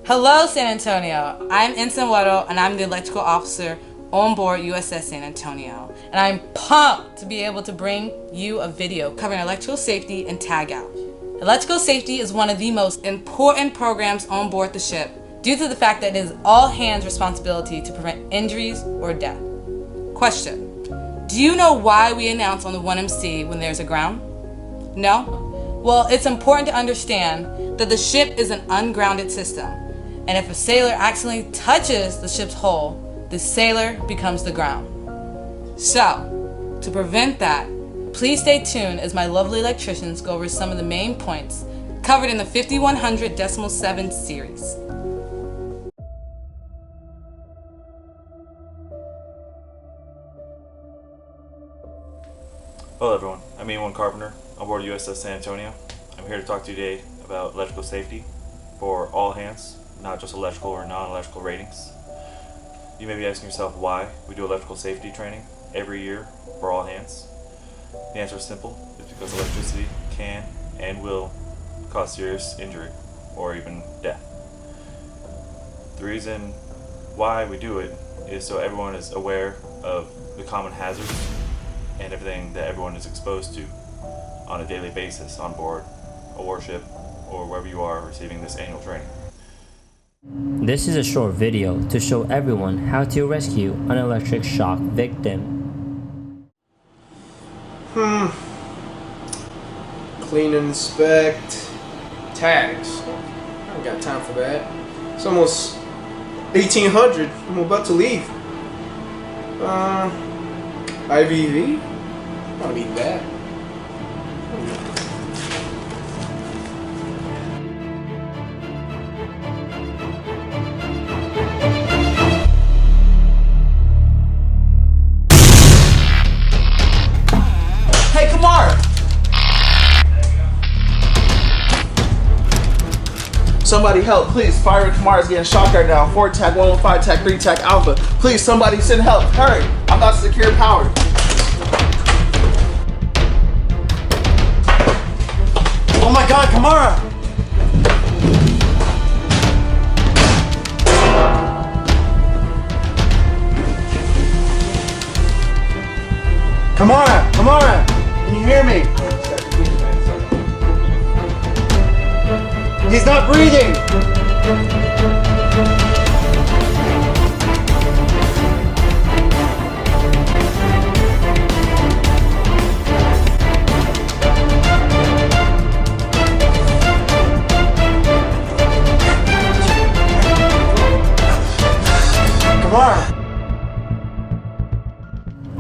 Hello, San Antonio. I'm Ensign Weddle, and I'm the electrical officer on board USS San Antonio. And I'm pumped to be able to bring you a video covering electrical safety and tag out. Electrical safety is one of the most important programs on board the ship due to the fact that it is all hands' responsibility to prevent injuries or death. Question: do you know why we announce on the 1MC when there's a ground? No? Well, it's important to understand that the ship is an ungrounded system, and if a sailor accidentally touches the ship's hull, the sailor becomes the ground. So, to prevent that, please stay tuned as my lovely electricians go over some of the main points covered in the 5100.7 series. Hello everyone, I'm Ian Carpenter on board USS San Antonio. I'm here to talk to you today about electrical safety for all hands, not just electrical or non-electrical ratings. You may be asking yourself why we do electrical safety training every year for all hands. The answer is simple. It's because electricity can and will cause serious injury or even death. The reason why we do it is so everyone is aware of the common hazards and everything that everyone is exposed to on a daily basis on board a warship or wherever you are receiving this annual training. This is a short video to show everyone how to rescue an electric shock victim. Clean and inspect. Tags. I ain't got time for that. It's almost 1800. I'm about to leave. IVV? I don't need that. Hey, Kamara! Somebody help, please. Fire Kamara's getting shocked right now. 4 TAC, 115 TAC, 3 TAC Alpha. Please, somebody send help. Hurry. I'm about to secure power. Oh my god, Kamara! Kamara! Kamara! Can you hear me? He's not breathing!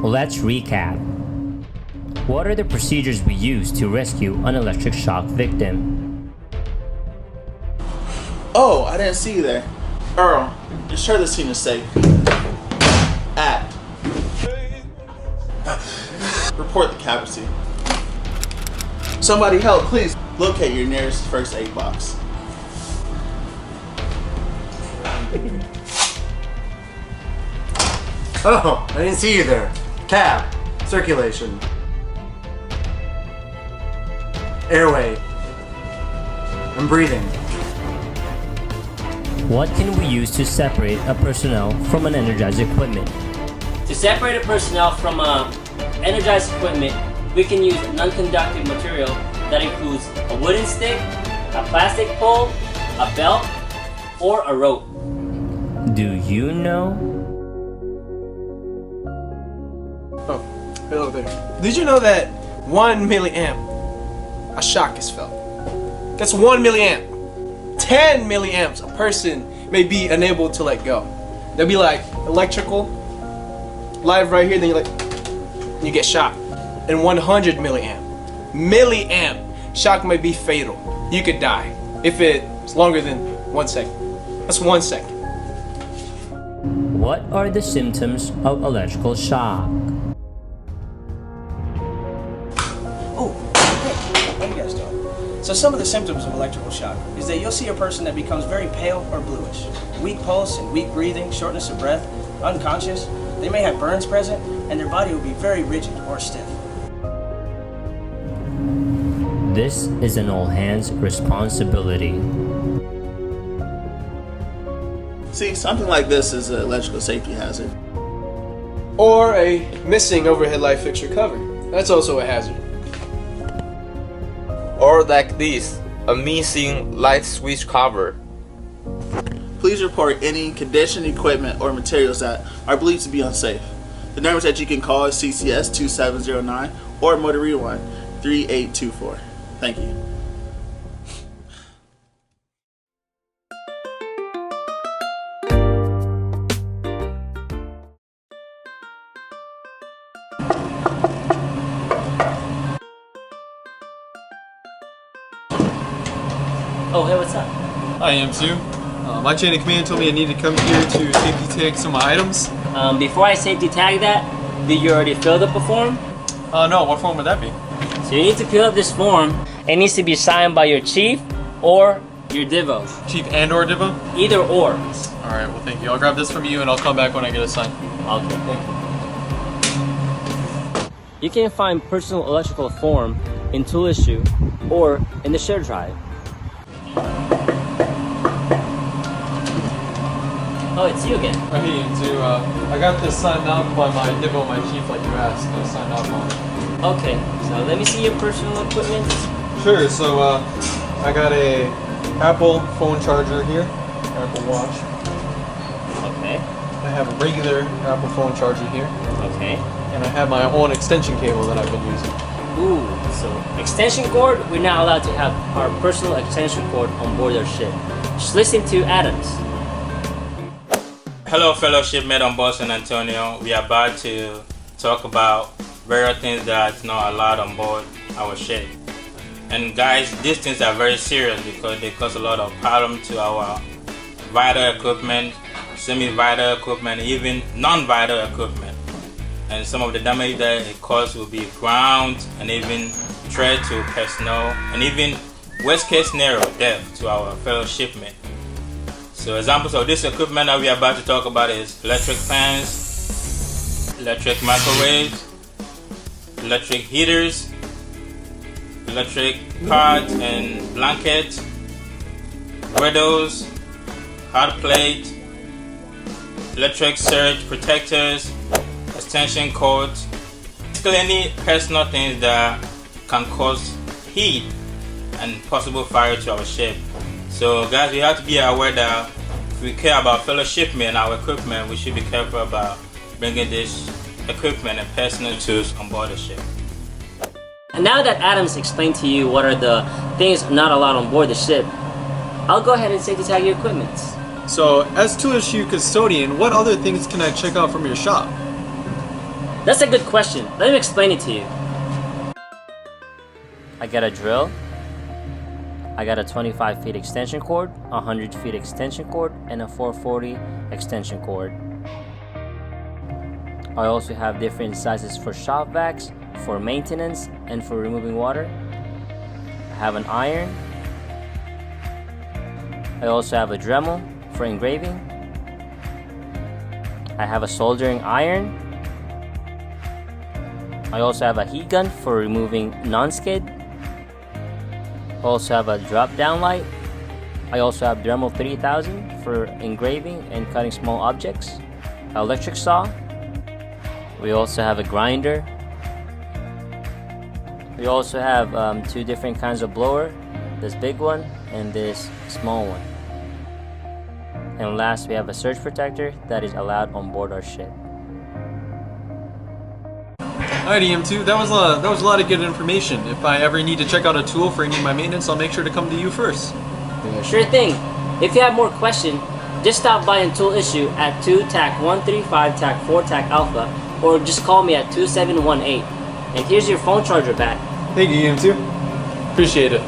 Let's recap. What are the procedures we use to rescue an electric shock victim? Oh, I didn't see you there. Earl, ensure the scene is safe. At. Report the cavity. Somebody help, please. Locate your nearest first aid box. Oh, I didn't see you there. Cab. Circulation. Airway. I'm breathing. What can we use to separate a personnel from an energized equipment? To separate a personnel from energized equipment, we can use non-conductive material that includes a wooden stick, a plastic pole, a belt, or a rope. Do you know? Oh, hello there. Did you know that 1 milliamp a shock is felt? That's 1 milliamp. 10 milliamps a person may be unable to let go. They'll be like electrical, live right here, then you're like, you get shocked. And 100 milliamp shock may be fatal. You could die if it's longer than 1 second. That's 1 second. What are the symptoms of electrical shock? How you guys doing? So some of the symptoms of electrical shock is that you'll see a person that becomes very pale or bluish, weak pulse and weak breathing, shortness of breath, unconscious. They may have burns present, and their body will be very rigid or stiff. This is an all-hands responsibility. See, something like this is an electrical safety hazard. Or a missing overhead light fixture cover. That's also a hazard. Or like this, a missing light switch cover. Please report any condition, equipment, or materials that are believed to be unsafe. The numbers that you can call is CCS 2709 or Motor Rewind 3824. Thank you. Oh, hey, what's up? Hi, M2. My chain of command told me I need to come here to safety tag some of my items. Before I safety tag that, did you already fill up a form? No, what form would that be? So you need to fill up this form. It needs to be signed by your chief or your divo. Chief and or Divo? Either or. Alright, well thank you. I'll grab this from you and I'll come back when I get a sign. Okay, thank you. You can find personal electrical form in Tool Issue or in the share drive. Oh, it's you again. Hey, M2, I got this signed off by my Divo, my chief, like you asked. I signed off on it. Okay, so let me see your personal equipment. Sure, so I got a Apple phone charger here, Apple Watch. Okay. I have a regular Apple phone charger here. Okay. And I have my own extension cable that I've been using. Ooh, so extension cord, we're not allowed to have our personal extension cord on board our ship. Just listen to Adams. Hello, fellow shipmate on board San Antonio. We are about to talk about various things that are not allowed on board our ship. And guys, these things are very serious because they cause a lot of problem to our vital equipment, semi-vital equipment, even non-vital equipment. And some of the damage that it causes will be ground and even threat to personnel, and even worst case scenario, death to our fellow shipmate. So examples of this equipment that we are about to talk about is electric fans, electric microwaves, electric heaters, electric pods and blankets, griddles, hot plate, electric surge protectors, extension cords, basically any personal things that can cause heat and possible fire to our ship. So guys, we have to be aware that if we care about fellow shipmen and our equipment, we should be careful about bringing this equipment and personal tools on board the ship. And now that Adams explained to you what are the things not allowed on board the ship, I'll go ahead and safety tag your equipment. So, as Tool Issue custodian, what other things can I check out from your shop? That's a good question. Let me explain it to you. I got a drill. I got a 25 feet extension cord, a 100 feet extension cord, and a 440 extension cord. I also have different sizes for shop vacs, for maintenance, and for removing water. I have an iron. I also have a Dremel for engraving. I have a soldering iron. I also have a heat gun for removing non-skid. I also have a drop down light. I also have Dremel 3000 for engraving and cutting small objects. An electric saw. We also have a grinder. We also have two different kinds of blower, this big one and this small one. And last, we have a surge protector that is allowed on board our ship. Alright, EM2, that was a lot of good information. If I ever need to check out a tool for any of my maintenance, I'll make sure to come to you first. Sure thing. If you have more questions, just stop by in Tool Issue at 2 TAC 135 TAC 4 TAC Alpha, or just call me at 2718. And here's your phone charger back. Thank you, EM2. Appreciate it.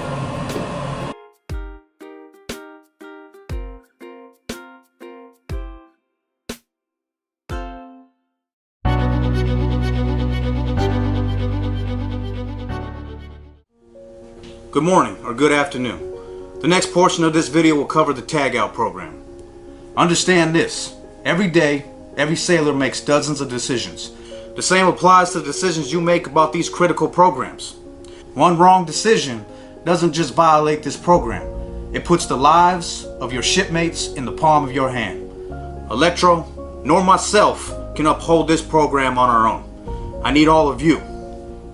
Good morning or good afternoon. The next portion of this video will cover the tag out program. Understand this, every day, every sailor makes dozens of decisions. The same applies to the decisions you make about these critical programs. One wrong decision doesn't just violate this program. It puts the lives of your shipmates in the palm of your hand. Electro, nor myself can uphold this program on our own. I need all of you,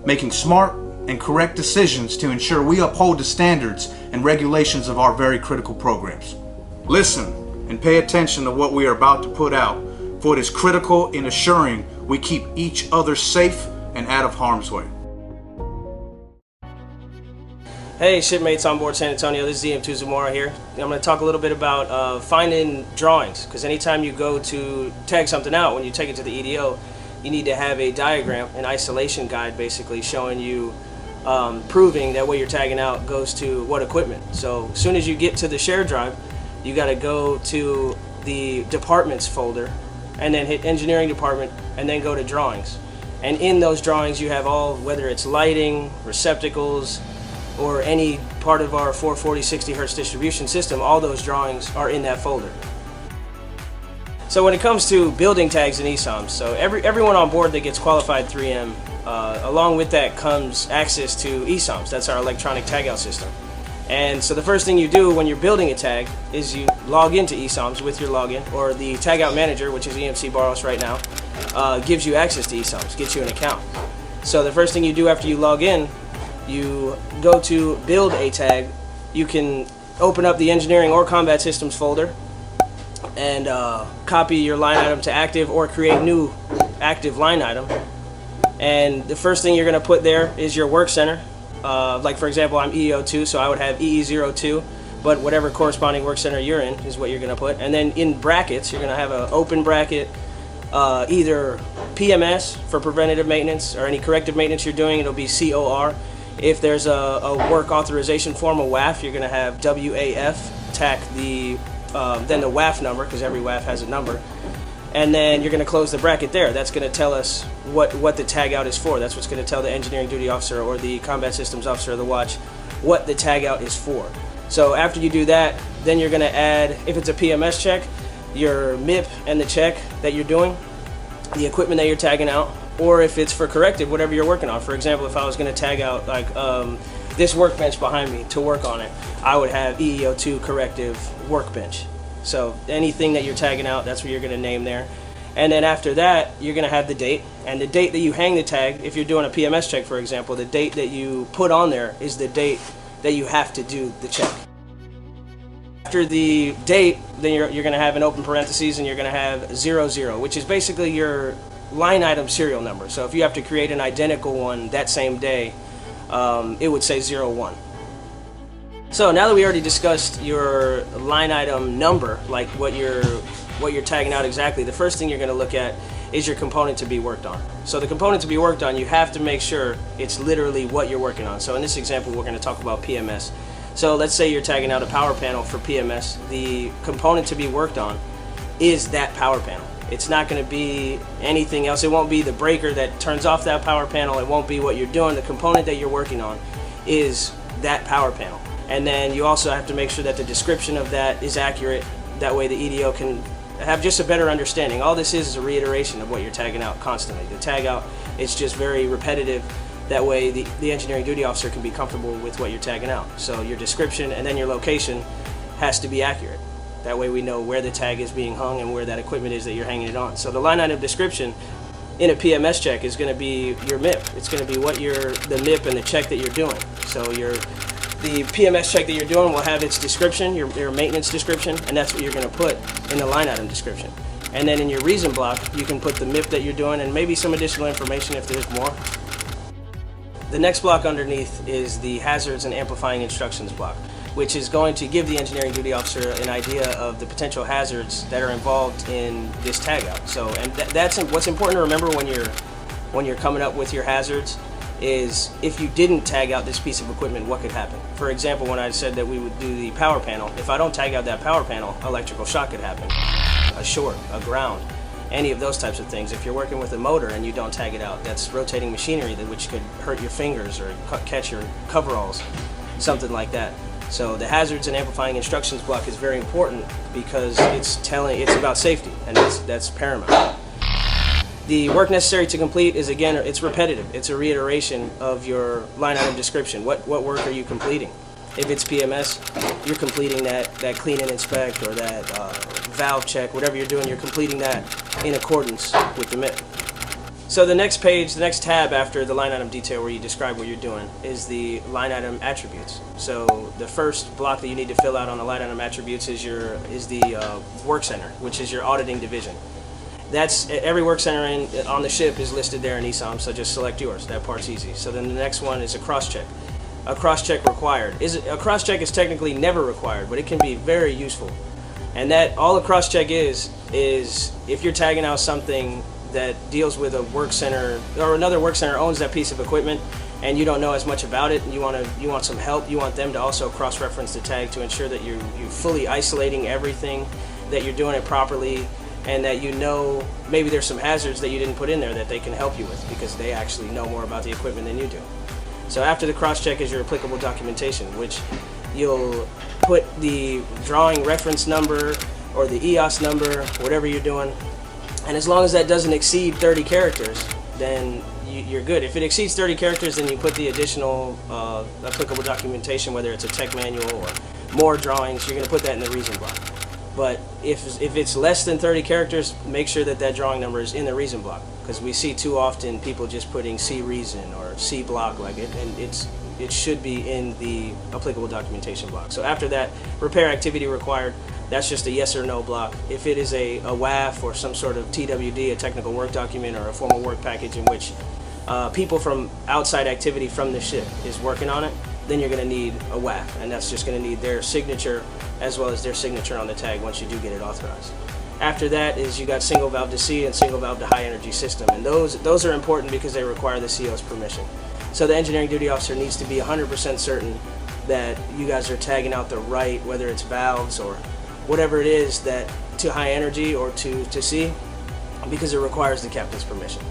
making smart and correct decisions to ensure we uphold the standards and regulations of our very critical programs. Listen and pay attention to what we are about to put out, for it is critical in assuring we keep each other safe and out of harm's way. Hey shipmates on board San Antonio, this is EM2 Zamora here. I'm going to talk a little bit about finding drawings, because anytime you go to tag something out, when you take it to the EDO, you need to have a diagram, an isolation guide basically showing you, proving that what you're tagging out goes to what equipment. So as soon as you get to the shared drive, you got to go to the departments folder and then hit engineering department and then go to drawings. And in those drawings you have all, whether it's lighting, receptacles, or any part of our 440 60 Hertz distribution system, all those drawings are in that folder. So when it comes to building tags in ESOMs, so everyone on board that gets qualified 3M, along with that comes access to ESOMs. That's our electronic tagout system. And so the first thing you do when you're building a tag is you log into ESOMs with your login, or the tagout manager, which is EMC Barros right now, gives you access to ESOMs, gets you an account. So the first thing you do after you log in, you go to build a tag. You can open up the engineering or combat systems folder and copy your line item to active, or create new active line item. And the first thing you're going to put there is your work center. Like for example, I'm EEO2, so I would have EE02, but whatever corresponding work center you're in is what you're going to put. And then in brackets, you're going to have an open bracket, either PMS for preventative maintenance, or any corrective maintenance you're doing, it'll be COR. If there's a work authorization form, a WAF, you're going to have WAF, tack then the WAF number, because every WAF has a number. And then you're going to close the bracket there. That's going to tell us what the tag out is for. That's what's going to tell the engineering duty officer or the combat systems officer of the watch what the tag out is for. So after you do that, then you're going to add, if it's a PMS check, your MIP and the check that you're doing, the equipment that you're tagging out, or if it's for corrective, whatever you're working on. For example, if I was going to tag out like this workbench behind me to work on it, I would have EEO2 corrective workbench. So anything that you're tagging out, that's what you're going to name there. And then after that, you're going to have the date. And the date that you hang the tag, if you're doing a PMS check, for example, the date that you put on there is the date that you have to do the check. After the date, then you're going to have an open parentheses, and you're going to have 00, which is basically your line item serial number. So if you have to create an identical one that same day, it would say 01. So now that we already discussed your line item number, like what you're tagging out exactly, the first thing you're going to look at is your component to be worked on. So the component to be worked on, you have to make sure it's literally what you're working on. So in this example, we're going to talk about PMS. So let's say you're tagging out a power panel for PMS. The component to be worked on is that power panel. It's not going to be anything else. It won't be the breaker that turns off that power panel. It won't be what you're doing. The component that you're working on is that power panel. And then you also have to make sure that the description of that is accurate. That way the EDO can have just a better understanding. All this is a reiteration of what you're tagging out constantly. The tag out, it's just very repetitive. That way the engineering duty officer can be comfortable with what you're tagging out. So your description and then your location has to be accurate. That way we know where the tag is being hung and where that equipment is that you're hanging it on. So the line item description in a PMS check is going to be your MIP. It's going to be what the MIP and the check that you're doing. So the PMS check that you're doing will have its description, your maintenance description, and that's what you're going to put in the line item description. And then in your reason block, you can put the MIP that you're doing and maybe some additional information if there's more. The next block underneath is the hazards and amplifying instructions block, which is going to give the engineering duty officer an idea of the potential hazards that are involved in this tag out. So, and that's what's important to remember when you're coming up with your hazards, is if you didn't tag out this piece of equipment, what could happen? For example, when I said that we would do the power panel, if I don't tag out that power panel, electrical shock could happen, a short, a ground, any of those types of things. If you're working with a motor and you don't tag it out, that's rotating machinery which could hurt your fingers or catch your coveralls, something like that. So the hazards and amplifying instructions block is very important because it's about safety, and that's paramount. The work necessary to complete is, again, it's repetitive. It's a reiteration of your line item description. What work are you completing? If it's PMS, you're completing that clean and inspect, or that valve check, whatever you're doing, you're completing that in accordance with the MIP. So the next page, the next tab after the line item detail where you describe what you're doing is the line item attributes. So the first block that you need to fill out on the line item attributes is the work center, which is your auditing division. That's every work center on the ship is listed there in ESOM, so just select yours. That part's easy. So then the next one is a cross-check. A cross-check required. A cross-check is technically never required, but it can be very useful. And that all a cross-check is if you're tagging out something that deals with a work center or another work center owns that piece of equipment and you don't know as much about it and you want some help, you want them to also cross-reference the tag to ensure that you're fully isolating everything, that you're doing it properly, and that you know maybe there's some hazards that you didn't put in there that they can help you with because they actually know more about the equipment than you do. So after the cross-check is your applicable documentation, which you'll put the drawing reference number or the EOS number, whatever you're doing. And as long as that doesn't exceed 30 characters, then you're good. If it exceeds 30 characters, then you put the additional applicable documentation, whether it's a tech manual or more drawings, you're going to put that in the reason block. But if it's less than 30 characters, make sure that drawing number is in the reason block, because we see too often people just putting C reason or C block like it, and it should be in the applicable documentation block. So after that, repair activity required. That's just a yes or no block. If it is a WAF or some sort of TWD, a technical work document, or a formal work package in which people from outside activity from the ship is working on it, then you're going to need a WAF, and that's just going to need their signature as well as their signature on the tag once you do get it authorized. After that is you got single valve to C and single valve to high energy system, and those are important because they require the CO's permission. So the engineering duty officer needs to be 100% certain that you guys are tagging out the right, whether it's valves or whatever it is, that to high energy or to C, because it requires the captain's permission.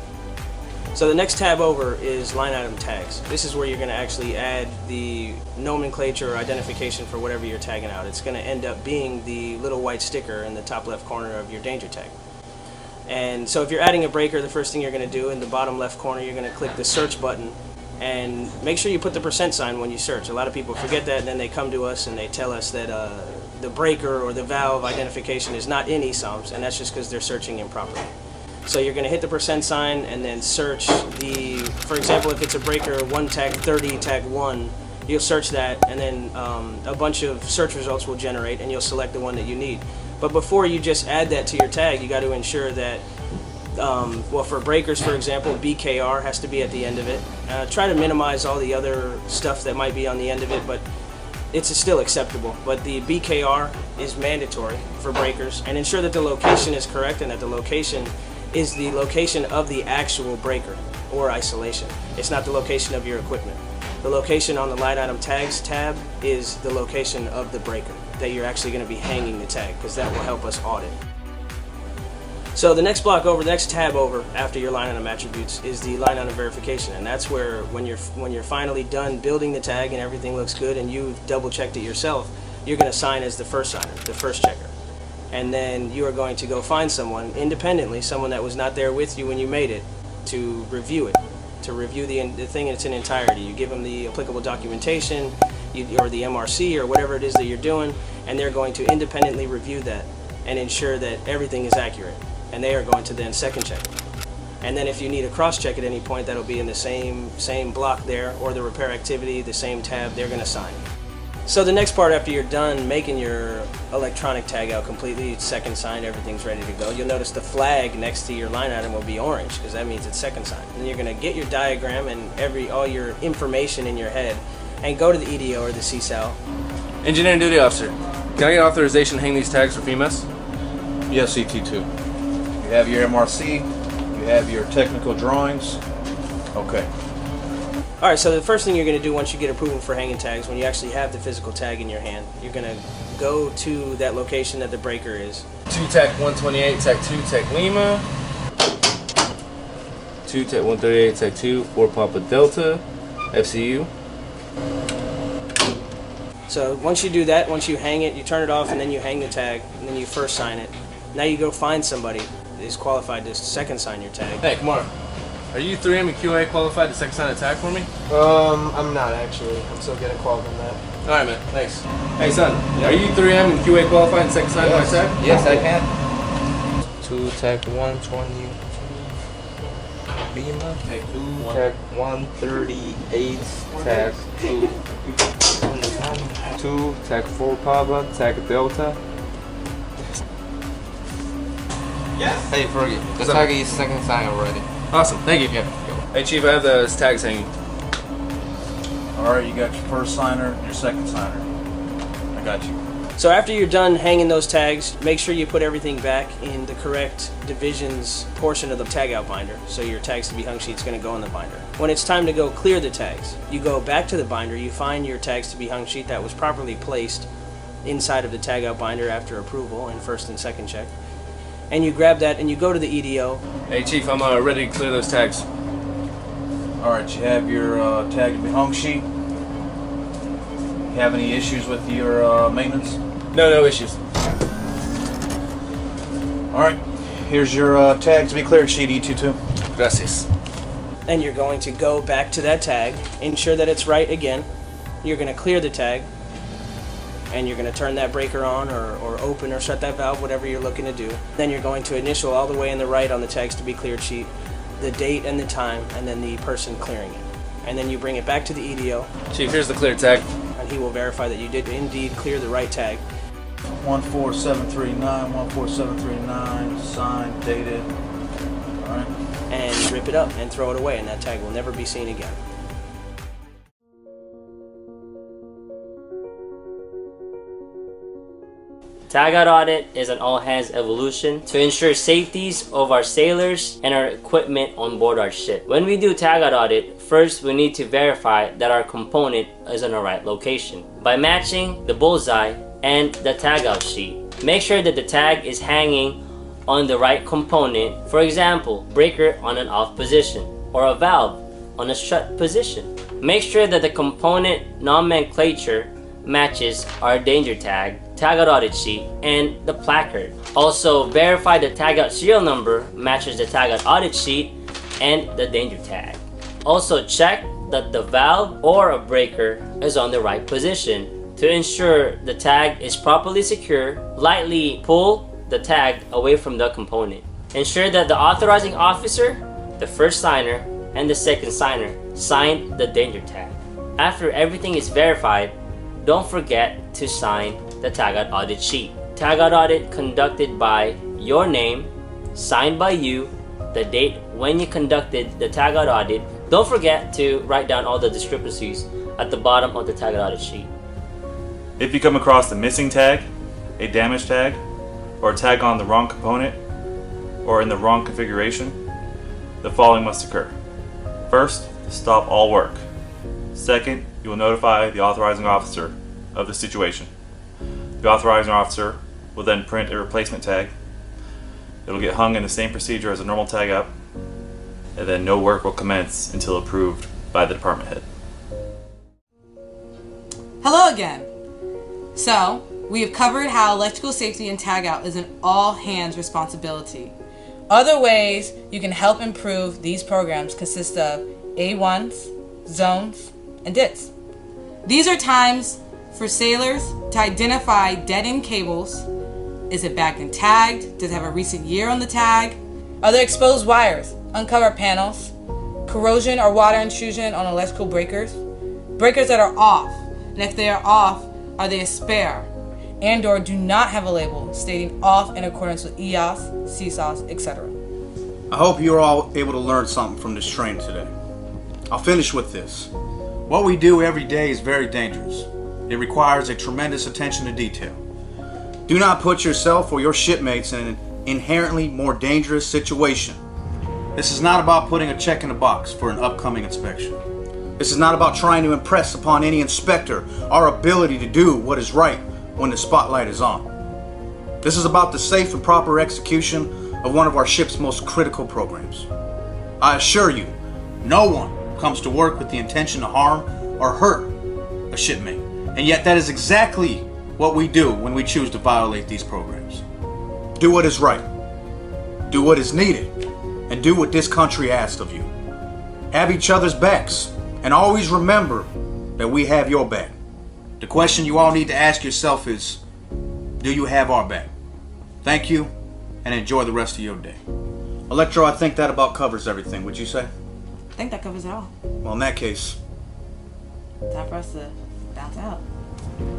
So the next tab over is line item tags. This is where you're going to actually add the nomenclature or identification for whatever you're tagging out. It's going to end up being the little white sticker in the top left corner of your danger tag. And so if you're adding a breaker, the first thing you're going to do in the bottom left corner, you're going to click the search button and make sure you put the % when you search. A lot of people forget that, and then they come to us and they tell us that the breaker or the valve identification is not in ESOMs, and that's just because they're searching improperly. So you're going to hit the % and then search for example, if it's a breaker 1 tag 30 tag 1, you'll search that, and then a bunch of search results will generate, and you'll select the one that you need. But before you just add that to your tag, you got to ensure that well, for breakers, for example, BKR has to be at the end of it. Try to minimize all the other stuff that might be on the end of it, but it's still acceptable. But the BKR is mandatory for breakers, and ensure that the location is correct and that the location is the location of the actual breaker or isolation. It's not the location of your equipment. The location on the line item tags tab is the location of the breaker that you're actually going to be hanging the tag, because that will help us audit. So the next block over, the next tab over after your line item attributes is the line item verification, and that's where when you're finally done building the tag and everything looks good and you've double checked it yourself, you're going to sign as the first signer, the first checker. And then you are going to go find someone independently, someone that was not there with you when you made it, to review it, to review the thing in its entirety. You give them the applicable documentation or the MRC or whatever it is that you're doing, and they're going to independently review that and ensure that everything is accurate. And they are going to then second check it. And then if you need a cross check at any point, that'll be in the same block there, or the repair activity, the same tab, they're going to sign. So the next part, after you're done making your electronic tag out completely, it's second signed, everything's ready to go, you'll notice the flag next to your line item will be orange, because that means it's second signed. And you're going to get your diagram and all your information in your head and go to the EDO or the CSAL. Engineering duty officer, can I get authorization to hang these tags for FEMAS? Yes, ET2. You have your MRC, you have your technical drawings. Okay. Alright, so the first thing you're going to do once you get approval for hanging tags, when you actually have the physical tag in your hand, you're going to go to that location that the breaker is. 2 Tech 128, Tech 2, Tech Lima. 2 Tech 138, Tech 2, 4 Papa Delta, FCU. So once you do that, once you hang it, you turn it off, and then you hang the tag, and then you first sign it. Now you go find somebody that is qualified to second sign your tag. Hey, come on. Are you 3M and QA qualified to second sign a tag for me? I'm not actually. I'm still getting called on that. Alright, man. Thanks. Hey, son. Are you 3M and QA qualified to second sign my tag? Yes, I can. 2 tag 120. Beamer. Tag 2. Tag 138. Tag 2. 2. Tag 4 Papa. Tag Delta. Yes. Hey, Fergie. The tag is second sign already. Awesome. Thank you. Yeah. Hey, Chief, I have those tags hanging. Alright, you got your first signer and your second signer. I got you. So after you're done hanging those tags, make sure you put everything back in the correct division's portion of the tag out binder. So your tags to be hung sheet's going to go in the binder. When it's time to go clear the tags, you go back to the binder, you find your tags to be hung sheet that was properly placed inside of the tag out binder after approval and first and second check. And you grab that and you go to the EDO. Hey, Chief, I'm ready to clear those tags. Alright, you have your tag to be hung sheet. You have any issues with your maintenance? No issues. Alright, here's your tag to be cleared sheet, E22. Gracias. And you're going to go back to that tag, ensure that it's right again. You're going to clear the tag. And you're going to turn that breaker on or open or shut that valve, whatever you're looking to do. Then you're going to initial all the way in the right on the tags to be cleared sheet, the date and the time, and then the person clearing it. And then you bring it back to the EDO. Chief, here's the cleared tag. And he will verify that you did indeed clear the right tag. 14739, 14739, signed, dated. Alright. And rip it up and throw it away, and that tag will never be seen again. Tag out audit is an all-hands evolution to ensure safeties of our sailors and our equipment on board our ship. When we do tag out audit, first we need to verify that our component is in the right location by matching the bullseye and the tag out sheet. Make sure that the tag is hanging on the right component. For example, breaker on an off position or a valve on a shut position. Make sure that the component nomenclature matches our danger tag, tag out audit sheet, and the placard. Also, verify the tag out serial number matches the tag out audit sheet and the danger tag. Also, check that the valve or a breaker is on the right position. To ensure the tag is properly secure, lightly pull the tag away from the component. Ensure that the authorizing officer, the first signer, and the second signer sign the danger tag. After everything is verified, don't forget to sign the tag out audit sheet. Tag out audit conducted by your name, signed by you, the date when you conducted the tag out audit. Don't forget to write down all the discrepancies at the bottom of the tag out audit sheet. If you come across a missing tag, a damaged tag, or a tag on the wrong component, or in the wrong configuration, the following must occur. First, stop all work. Second, you will notify the authorizing officer of the situation. The authorizing officer will then print a replacement tag. It'll get hung in the same procedure as a normal tag up, and then no work will commence until approved by the department head. Hello again. So, we have covered how electrical safety and tag out is an all-hands responsibility. Other ways you can help improve these programs consist of A1s, zones, and DITs. These are times for sailors to identify dead-end cables. Is it bagged and tagged? Does it have a recent year on the tag? Are there exposed wires? Uncover panels. Corrosion or water intrusion on electrical breakers. Breakers that are off. And if they are off, are they a spare? And or do not have a label stating off in accordance with EOS, CSOS, etc. I hope you're all able to learn something from this training today. I'll finish with this. What we do every day is very dangerous. It requires a tremendous attention to detail. Do not put yourself or your shipmates in an inherently more dangerous situation. This is not about putting a check in a box for an upcoming inspection. This is not about trying to impress upon any inspector our ability to do what is right when the spotlight is on. This is about the safe and proper execution of one of our ship's most critical programs. I assure you, no one comes to work with the intention to harm or hurt a shipmate. And yet that is exactly what we do when we choose to violate these programs. Do what is right, do what is needed, and do what this country asks of you. have each other's backs, and always remember that we have your back. The question you all need to ask yourself is, do you have our back? Thank you, and enjoy the rest of your day. Electro, I think that about covers everything. Would you say? I think that covers it all. Well, in that case, Time for us to bounce out.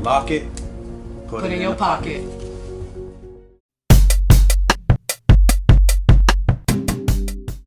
lock it, Put it in your pocket.